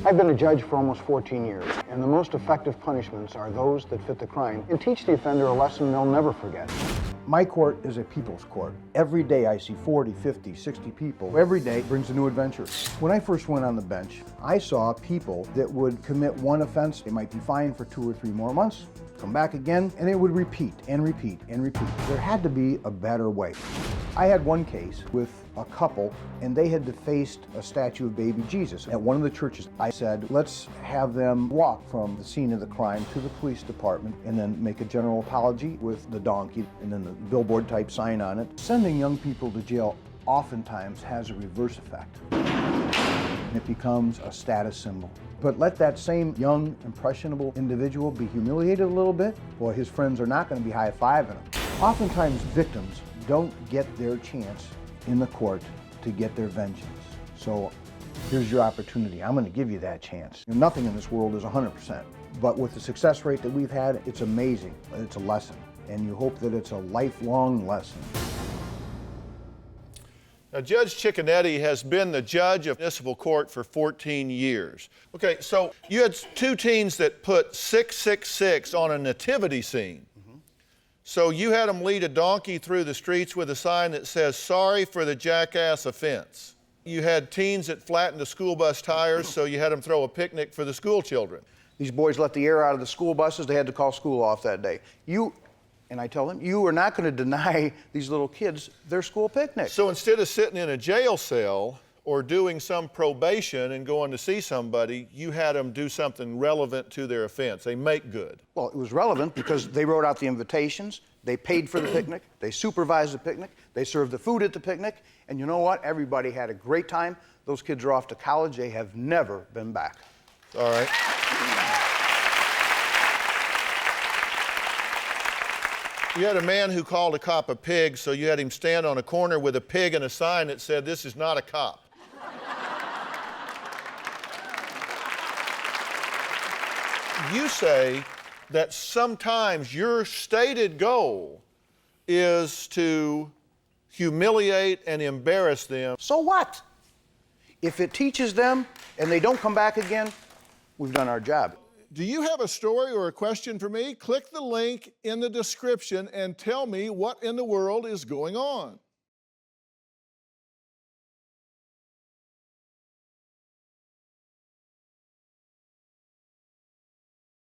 I've been a judge for almost 14 years, and the most effective punishments are those that fit the crime and teach the offender a lesson they'll never forget. My court is a people's court. Every day I see 40, 50, 60 people. Every day brings a new adventure. When I first went on the bench, I saw people that would commit one offense. They might be fined for 2 or 3 more months, come back again, and it would repeat and repeat and repeat. There had to be a better way. I had one case with a couple, and they had defaced a statue of baby Jesus at one of the churches. I said, let's have them walk from the scene of the crime to the police department and then make a general apology with the donkey and then the billboard type sign on it. Sending young people to jail oftentimes has a reverse effect. And it becomes a status symbol. But let that same young, impressionable individual be humiliated a little bit, boy, his friends are not going to be high-fiving him. Oftentimes, victims don't get their chance in the court to get their vengeance. So here's your opportunity. I'm going to give you that chance. Nothing in this world is 100%, but with the success rate that we've had, it's amazing. It's a lesson, and you hope that it's a lifelong lesson. Now, Judge Cicconetti has been the judge of municipal court for 14 years. Okay, so you had 2 teens that put 666 on a nativity scene. So you had them lead a donkey through the streets with a sign that says, "Sorry for the jackass offense." You had teens that flattened the school bus tires, so you had them throw a picnic for the school children. These boys let the air out of the school buses. They had to call school off that day. And I tell them, you are not going to deny these little kids their school picnic. So instead of sitting in a jail cell or doing some probation and going to see somebody, you had them do something relevant to their offense. They make good. Well, it was relevant because they wrote out the invitations, they paid for the picnic, they supervised the picnic, they served the food at the picnic, and you know what? Everybody had a great time. Those kids are off to college. They have never been back. All right. You had a man who called a cop a pig, so you had him stand on a corner with a pig and a sign that said, "This is not a cop." You say that sometimes your stated goal is to humiliate and embarrass them. So what? If it teaches them and they don't come back again, we've done our job. Do you have a story or a question for me? Click the link in the description and tell me what in the world is going on.